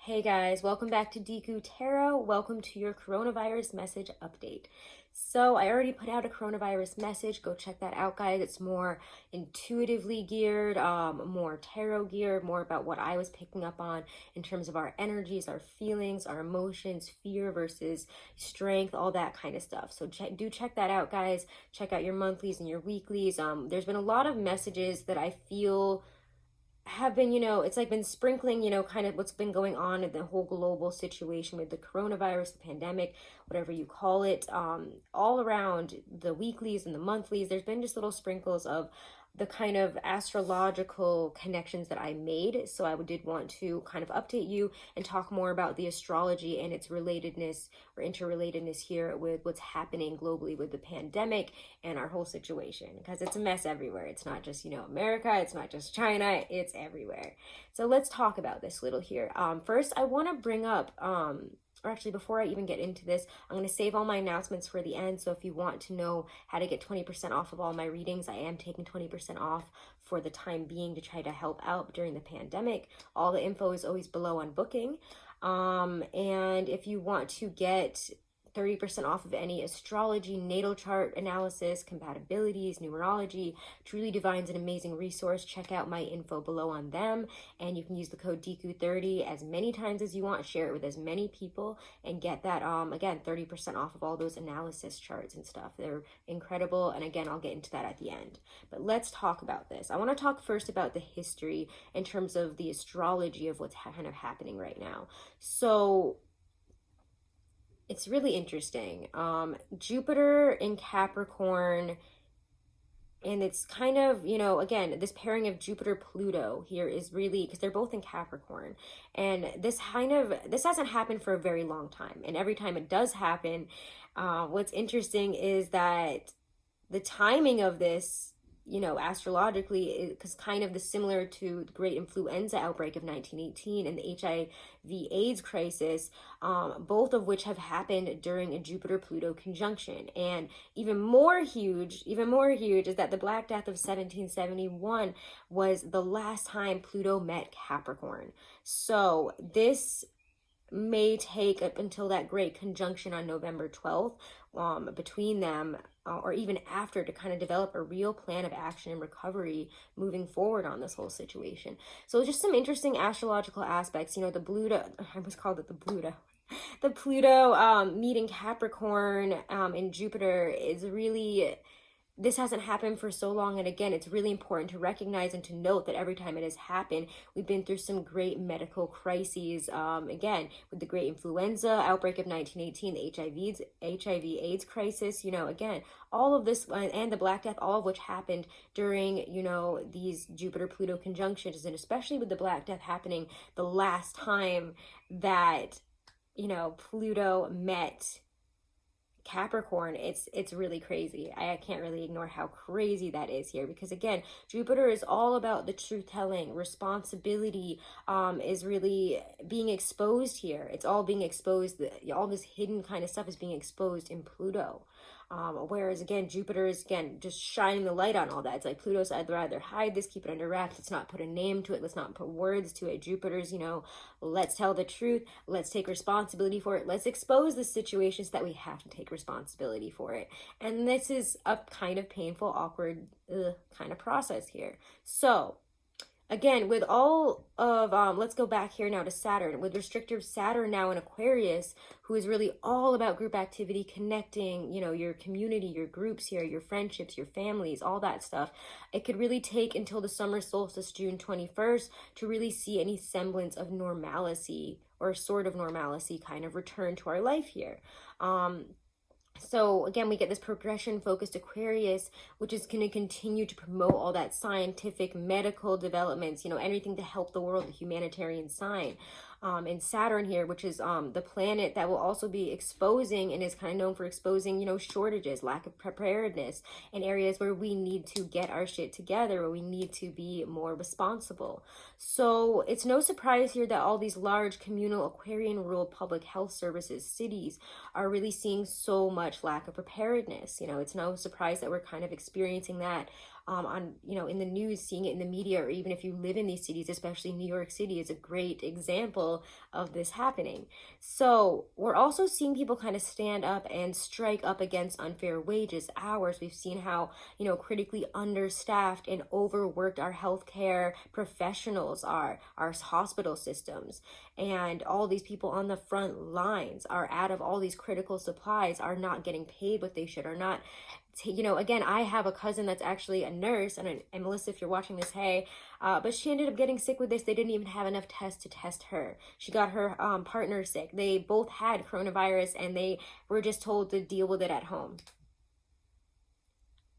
Hey guys, welcome back to Deku Tarot. Welcome to your coronavirus message update. So I already put out a coronavirus message. Go check that out, guys. It's more intuitively geared, more tarot geared, more about what I was picking up on in terms of our energies, our feelings, our emotions, fear versus strength, all that kind of stuff. So do check that out, guys. Check out your monthlies and your weeklies. There's been a lot of messages that I feel have been, it's like been sprinkling, kind of what's been going on in the whole global situation with the coronavirus, the pandemic, whatever you call it, all around the weeklies and the monthlies. There's been just little sprinkles of the kind of astrological connections that I made. So I did want to kind of update you and talk more about the astrology and its relatedness or interrelatedness here with what's happening globally with the pandemic and our whole situation, because it's a mess everywhere. It's not just, America, it's not just China, it's everywhere. So let's talk about this little here. First, I want to bring up, or actually before I even get into this, I'm going to save all my announcements for the end. So if you want to know how to get 20% off of all my readings, I am taking 20% off for the time being to try to help out during the pandemic. All the info is always below on booking. And if you want to get 30% off of any astrology, natal chart analysis, compatibilities, numerology, Truly Divine's an amazing resource. Check out my info below on them. And you can use the code DEKU30 as many times as you want. Share it with as many people and get that, again, 30% off of all those analysis charts and stuff. They're incredible. And again, I'll get into that at the end. But let's talk about this. I want to talk first about the history in terms of the astrology of what's kind of happening right now. So it's really interesting. Jupiter in Capricorn, and it's kind of, again, this pairing of Jupiter-Pluto here is really, because they're both in Capricorn. And this hasn't happened for a very long time. And every time it does happen, what's interesting is that the timing of this, astrologically, is kind of similar to the great influenza outbreak of 1918 and the HIV AIDS crisis, both of which have happened during a Jupiter-Pluto conjunction. And even more huge is that the Black Death of 1771 was the last time Pluto met Capricorn. So this may take up until that great conjunction on November 12th between them, or even after, to kind of develop a real plan of action and recovery moving forward on this whole situation. So just some interesting astrological aspects. The Pluto, I almost called it the Pluto. The Pluto meeting Capricorn in Jupiter is really, this hasn't happened for so long. And again, it's really important to recognize and to note that every time it has happened, we've been through some great medical crises. Again, with the great influenza outbreak of 1918, the HIV AIDS crisis, again, all of this, and the Black Death, all of which happened during, these Jupiter-Pluto conjunctions, and especially with the Black Death happening the last time that, Pluto met Capricorn. It's really crazy. I can't really ignore how crazy that is here, because again, Jupiter is all about the truth telling. Responsibility is really being exposed here. It's all being exposed. All this hidden kind of stuff is being exposed in Pluto. Whereas again, Jupiter is just shining the light on all that. It's like Pluto's, I'd rather hide this, keep it under wraps. Let's not put a name to it. Let's not put words to it. Jupiter's, let's tell the truth. Let's take responsibility for it. Let's expose the situations that we have to take responsibility for it. And this is a kind of painful, awkward kind of process here. So again, with all of, let's go back here now to Saturn, with restrictive Saturn now in Aquarius, who is really all about group activity, connecting, your community, your groups here, your friendships, your families, all that stuff. It could really take until the summer solstice, June 21st, to really see any semblance of normalcy or sort of normalcy kind of return to our life here. So again, we get this progression-focused Aquarius, which is going to continue to promote all that scientific, medical developments, anything to help the world, the humanitarian sign. And Saturn here, which is the planet that will also be exposing and is kind of known for exposing, shortages, lack of preparedness, in areas where we need to get our shit together, where we need to be more responsible. So it's no surprise here that all these large communal Aquarian ruled public health services cities are really seeing so much lack of preparedness. It's no surprise that we're kind of experiencing that on, in the news, seeing it in the media, or even if you live in these cities, especially New York City is a great example of this happening. So we're also seeing people kind of stand up and strike up against unfair wages, hours. We've seen how, critically understaffed and overworked our healthcare professionals are, our hospital systems, and all these people on the front lines are out of all these critical supplies, are not getting paid what they should, are not, again, I have a cousin that's actually a nurse, and Melissa, if you're watching this, hey, but she ended up getting sick with this. They didn't even have enough tests to test her. She got her partner sick. They both had coronavirus, and they were just told to deal with it at home.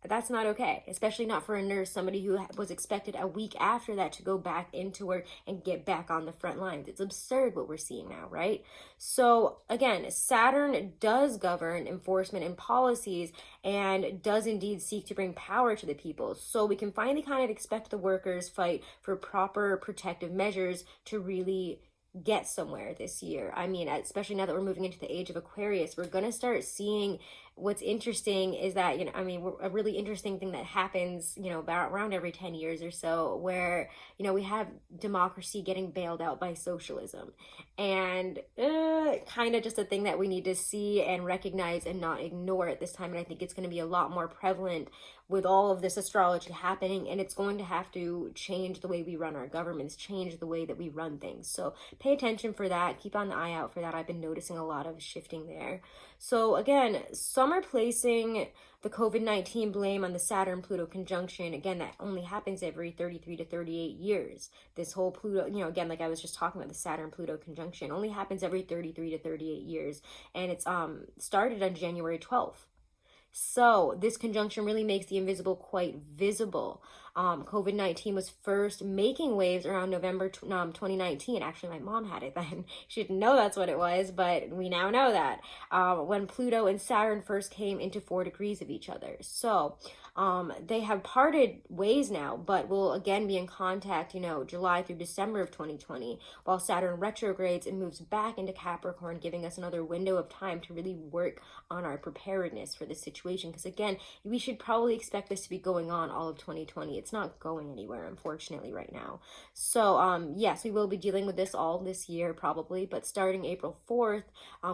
That's not okay, especially not for a nurse, somebody who was expected a week after that to go back into work and get back on the front lines. It's absurd what we're seeing now, right? So again, Saturn does govern enforcement and policies, and does indeed seek to bring power to the people. So we can finally kind of expect the workers fight for proper protective measures to really get somewhere this year. I mean, especially now that we're moving into the age of Aquarius, we're going to start seeing. What's interesting is that, a really interesting thing that happens, about around every 10 years or so, where, we have democracy getting bailed out by socialism, and kind of just a thing that we need to see and recognize and not ignore at this time. And I think it's going to be a lot more prevalent with all of this astrology happening, and it's going to have to change the way we run our governments, change the way that we run things. So pay attention for that. Keep on the eye out for that. I've been noticing a lot of shifting there. So again, some are placing the COVID-19 blame on the Saturn-Pluto conjunction. Again, that only happens every 33 to 38 years. This whole Pluto, again, like I was just talking about, the Saturn-Pluto conjunction only happens every 33 to 38 years. And it's started on January 12th. So this conjunction really makes the invisible quite visible. COVID-19 was first making waves around November 2019. Actually, my mom had it then. She didn't know that's what it was, but we now know that. When Pluto and Saturn first came into 4 degrees of each other. So they have parted ways now, but will again be in contact, July through December of 2020, while Saturn retrogrades and moves back into Capricorn, giving us another window of time to really work on our preparedness for this situation. Because again, we should probably expect this to be going on all of 2020. It's not going anywhere, unfortunately, right now. So yes, we will be dealing with this all this year probably, but starting April 4th,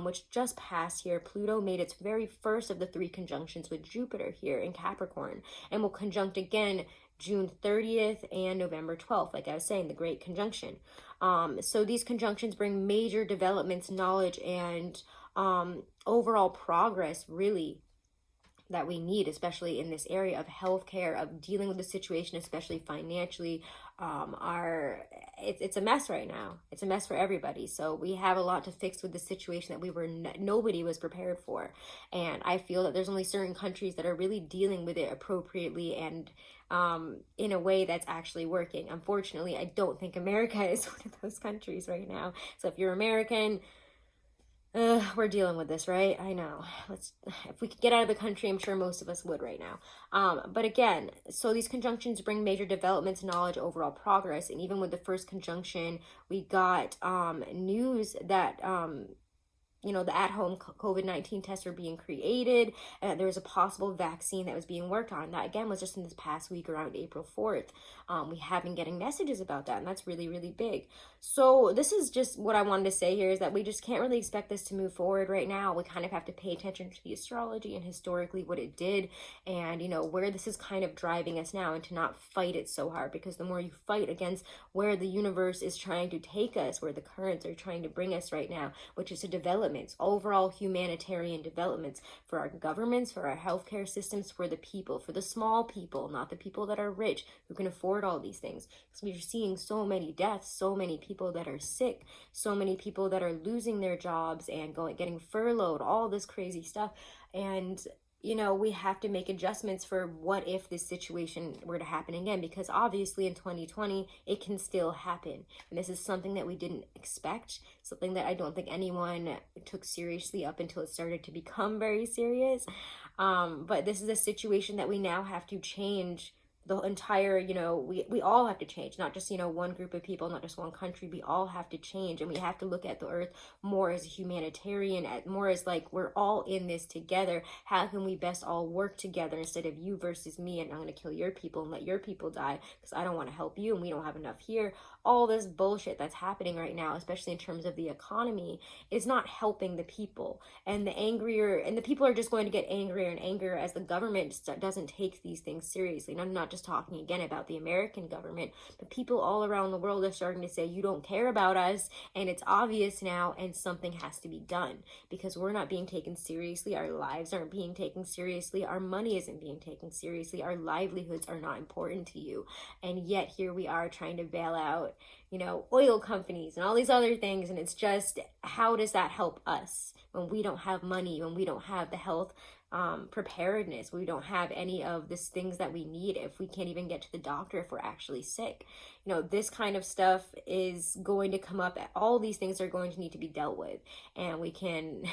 which just passed here, Pluto made its very first of the 3 conjunctions with Jupiter here in Capricorn, and will conjunct again June 30th and November 12th, like I was saying, the Great Conjunction. So these conjunctions bring major developments, knowledge, and overall progress, really, that we need, especially in this area of healthcare, of dealing with the situation, especially financially. It's a mess right now. It's a mess for everybody. So we have a lot to fix with the situation that nobody was prepared for. And I feel that there's only certain countries that are really dealing with it appropriately and in a way that's actually working. Unfortunately, I don't think America is one of those countries right now. So if you're American, we're dealing with this, right? I know. If we could get out of the country, I'm sure most of us would right now. But again, so these conjunctions bring major developments, knowledge, overall progress. And even with the first conjunction, we got news that the at-home COVID-19 tests are being created, and there was a possible vaccine that was being worked on. That, again, was just in this past week around April 4th. We have been getting messages about that, and that's really, really big. So this is just what I wanted to say here, is that we just can't really expect this to move forward right now. We kind of have to pay attention to the astrology and historically what it did, and, where this is kind of driving us now, and to not fight it so hard, because the more you fight against where the universe is trying to take us, where the currents are trying to bring us right now, which is a development, overall humanitarian developments for our governments, for our healthcare systems, for the people, for the small people, not the people that are rich who can afford all these things. Because we're seeing so many deaths, so many people that are sick, so many people that are losing their jobs and getting furloughed, all this crazy stuff. And we have to make adjustments for what if this situation were to happen again, because obviously in 2020, it can still happen. And this is something that we didn't expect, something that I don't think anyone took seriously up until it started to become very serious. But this is a situation that we now have to change the entire, you know, we all have to change, not just, you know, one group of people, not just one country. We all have to change, and we have to look at the earth more as a humanitarian, more as like we're all in this together. How can we best all work together instead of you versus me, and I'm going to kill your people and let your people die because I don't want to help you and we don't have enough here. All this bullshit that's happening right now, especially in terms of the economy, is not helping the people. And the people are just going to get angrier and angrier as the government doesn't take these things seriously. And I'm not just talking again about the American government, but people all around the world are starting to say, you don't care about us, and it's obvious now, and something has to be done because we're not being taken seriously. Our lives aren't being taken seriously. Our money isn't being taken seriously. Our livelihoods are not important to you. And yet here we are trying to bail out, you know, oil companies and all these other things. And it's just, how does that help us when we don't have money, when we don't have the health preparedness, we don't have any of these things that we need, if we can't even get to the doctor if we're actually sick? You know, this kind of stuff is going to come up. All these things are going to need to be dealt with, and we can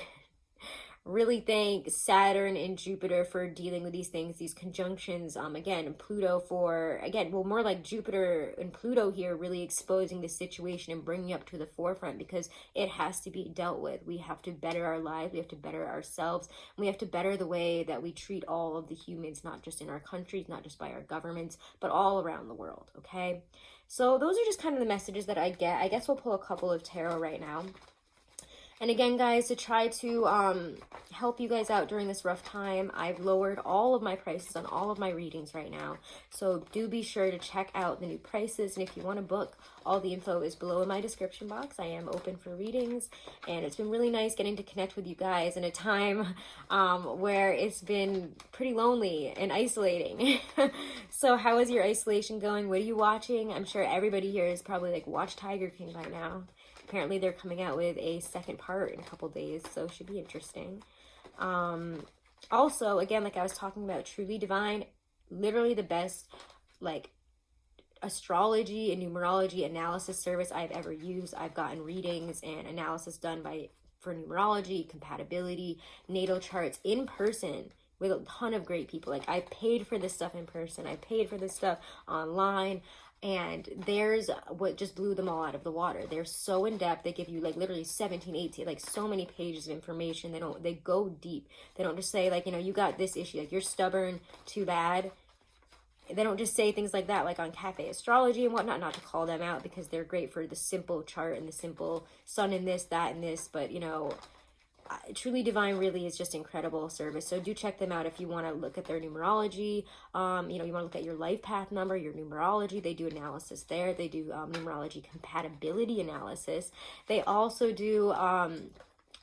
really thank Saturn and Jupiter for dealing with these things, these conjunctions. Again, Pluto for, again, well, more like Jupiter and Pluto here, really exposing the situation and bringing it up to the forefront because it has to be dealt with. We have to better our lives. We have to better ourselves. And we have to better the way that we treat all of the humans, not just in our countries, not just by our governments, but all around the world, okay? So those are just kind of the messages that I get. I guess we'll pull a couple of tarot right now. And again, guys, to try to help you guys out during this rough time, I've lowered all of my prices on all of my readings right now. So do be sure to check out the new prices. And if you want to book, all the info is below in my description box. I am open for readings. And it's been really nice getting to connect with you guys in a time where it's been pretty lonely and isolating. So how is your isolation going? What are you watching? I'm sure everybody here is probably like, watch Tiger King by now. Apparently they're coming out with a second part in a couple days, so it should be interesting. Also, again, like I was talking about, Truly Divine, literally the best, like, astrology and numerology analysis service I've ever used. I've gotten readings and analysis done for numerology, compatibility, natal charts in person with a ton of great people. Like, I paid for this stuff in person. I paid for this stuff online. And there's what just blew them all out of the water. They're so in depth. They give you like literally 17, 18, like so many pages of information. They go deep. They don't just say like, you know, you got this issue, like you're stubborn, too bad. They don't just say things like that, like on Cafe Astrology and whatnot, not to call them out because they're great for the simple chart and the simple sun and this, that, and this. But, you know, Truly Divine really is just incredible service. So do check them out if you want to look at their numerology. You know, you want to look at your life path number, your numerology. They do analysis there. They do numerology compatibility analysis. They also do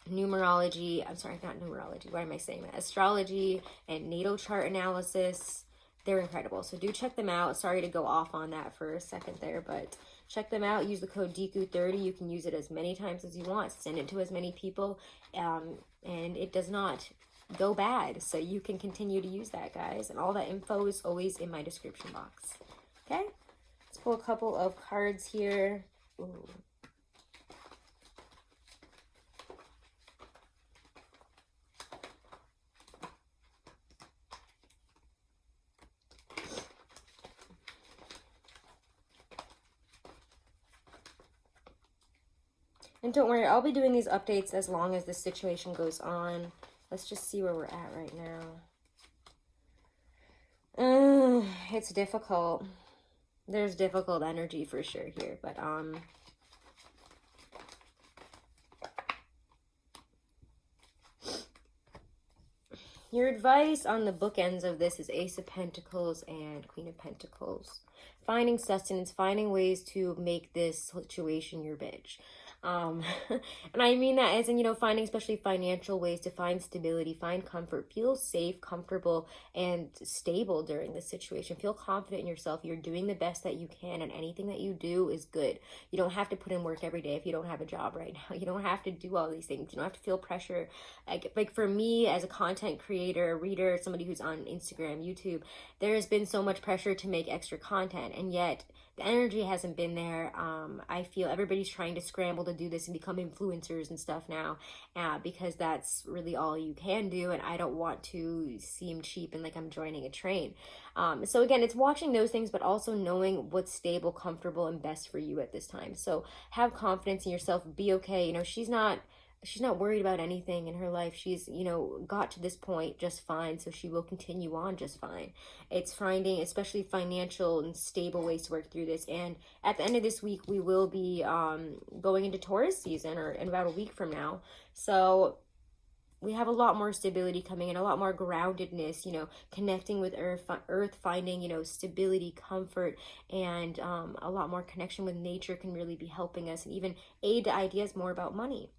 numerology. I'm sorry, not numerology. Why am I saying that? Astrology and natal chart analysis. They're incredible. So do check them out. Sorry to go off on that for a second there, but check them out. Use the code Deku30. You can use it as many times as you want. Send it to as many people. And it does not go bad. So you can continue to use that, guys. And all that info is always in my description box. Okay? Let's pull a couple of cards here. Ooh. And don't worry, I'll be doing these updates as long as the situation goes on. Let's just see where we're at right now. It's difficult. There's difficult energy for sure here, but your advice on the bookends of this is Ace of Pentacles and Queen of Pentacles. Finding sustenance, finding ways to make this situation your bitch. And I mean that as in, you know, finding especially financial ways to find stability, find comfort, feel safe, comfortable, and stable during this situation. Feel confident in yourself. You're doing the best that you can, and anything that you do is good. You don't have to put in work every day if you don't have a job right now. You don't have to do all these things. You don't have to feel pressure. Like for me as a content creator, a reader, somebody who's on Instagram, YouTube, there has been so much pressure to make extra content, and yet the energy hasn't been there. I feel everybody's trying to scramble to do this and become influencers and stuff now, because that's really all you can do, and I don't want to seem cheap and like I'm joining a train. So again, it's watching those things, but also knowing what's stable, comfortable, and best for you at this time. So have confidence in yourself, be okay. You know, she's not worried about anything in her life. She's, you know, got to this point just fine, so she will continue on just fine. It's finding especially financial and stable ways to work through this. And at the end of this week, we will be going into Taurus season, or in about a week from now. So we have a lot more stability coming in, a lot more groundedness, you know, connecting with earth, finding, you know, stability, comfort, and a lot more connection with nature can really be helping us and even aid to ideas more about money.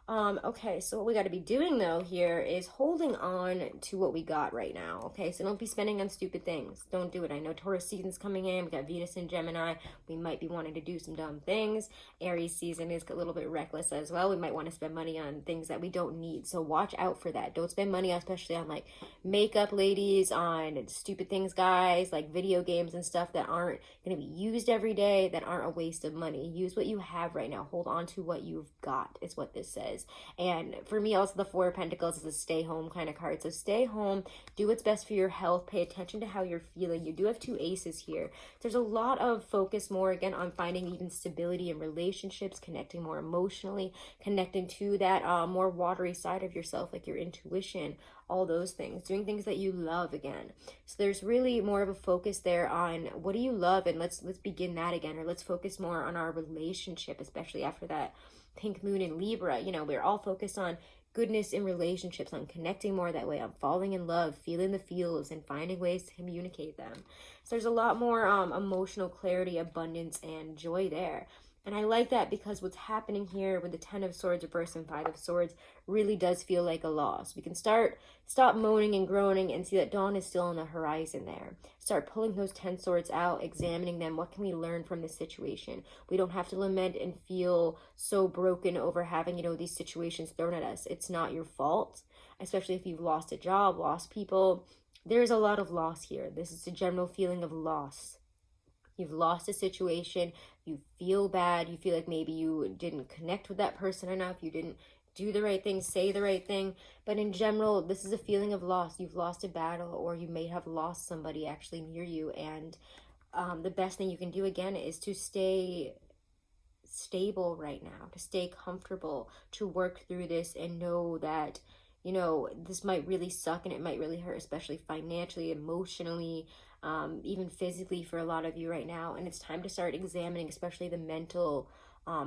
Okay, so what we got to be doing though here is holding on to what we got right now. Okay, so don't be spending on stupid things. Don't do it. I know Taurus season's coming in. We got Venus and Gemini. We might be wanting to do some dumb things. Aries season is a little bit reckless as well. We might want to spend money on things that we don't need. So watch out for that. Don't spend money, especially on like makeup, ladies, on stupid things, guys, like video games and stuff that aren't going to be used every day, that aren't a waste of money. Use what you have right now. Hold on to what you've got, is what this says. And for me, also the Four of Pentacles is a stay home kind of card. So stay home, do what's best for your health, pay attention to how you're feeling. You do have two aces here. There's a lot of focus more again on finding even stability in relationships, connecting more emotionally, connecting to that more watery side of yourself, like your intuition, all those things, doing things that you love again. So there's really more of a focus there on what do you love, and let's begin that again, or let's focus more on our relationship, especially after that pink moon in Libra. You know, we're all focused on goodness in relationships, on connecting more that way, on falling in love, feeling the feels, and finding ways to communicate them. So there's a lot more emotional clarity, abundance, and joy there. And I like that because what's happening here with the Ten of Swords reversed and Five of Swords really does feel like a loss. We can stop moaning and groaning and see that dawn is still on the horizon there. Start pulling those 10 swords out, examining them. What can we learn from this situation? We don't have to lament and feel so broken over having, you know, these situations thrown at us. It's not your fault, especially if you've lost a job, lost people. There's a lot of loss here. This is a general feeling of loss. You've lost a situation, you feel bad, you feel like maybe you didn't connect with that person enough, you didn't do the right thing, say the right thing, but in general, this is a feeling of loss. You've lost a battle, or you may have lost somebody actually near you, and the best thing you can do again is to stay stable right now, to stay comfortable, to work through this and know that, you know, this might really suck and it might really hurt, especially financially, emotionally, even physically for a lot of you right now. And it's time to start examining, especially the mental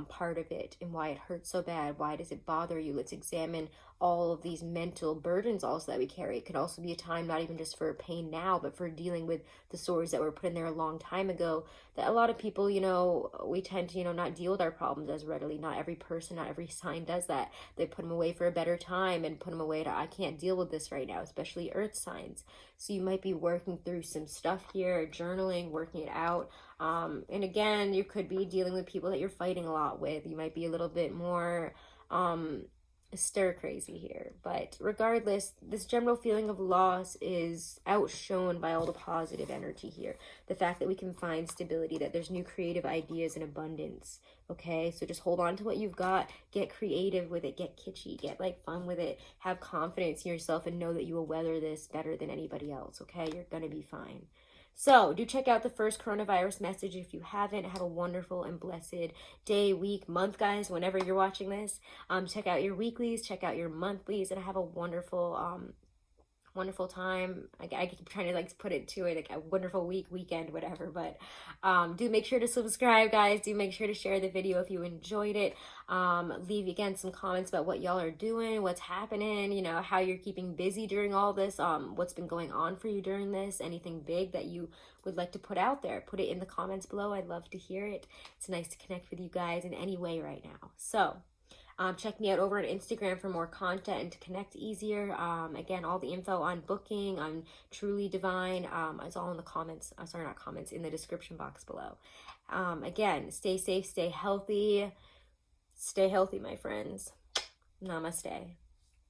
part of it and why it hurts so bad. Why does it bother you? Let's examine all of these mental burdens also that we carry. It could also be a time not even just for pain now, but for dealing with the swords that were put in there a long time ago, that a lot of people, you know, we tend to, you know, not deal with our problems as readily. Not every person, not every sign does that. They put them away for a better time and put them away to, I can't deal with this right now, especially earth signs. So you might be working through some stuff here, journaling, working it out. And again, you could be dealing with people that you're fighting a lot with. You might be a little bit more stir crazy here, but regardless, this general feeling of loss is outshone by all the positive energy here. The fact that we can find stability, that there's new creative ideas and abundance. Okay, so just hold on to what you've got, get creative with it, get kitschy, get like fun with it, have confidence in yourself, and know that you will weather this better than anybody else. Okay, you're gonna be fine. So do check out the first coronavirus message if you haven't. Have a wonderful and blessed day, week, month, guys, whenever you're watching this. Check out your weeklies, check out your monthlies, and have a wonderful wonderful time. I keep trying to like put it to it like a wonderful week, weekend, whatever, but do make sure to subscribe, guys. Do make sure to share the video if you enjoyed it. Leave again some comments about what y'all are doing, what's happening, you know, how you're keeping busy during all this, what's been going on for you during this, anything big that you would like to put out there. Put it in the comments below. I'd love to hear it. It's nice to connect with you guys in any way right now. So check me out over on Instagram for more content and to connect easier. Again, all the info on booking, on Truly Divine, is all in the comments. Sorry, not comments, in the description box below. Again, stay safe, stay healthy. Stay healthy, my friends. Namaste.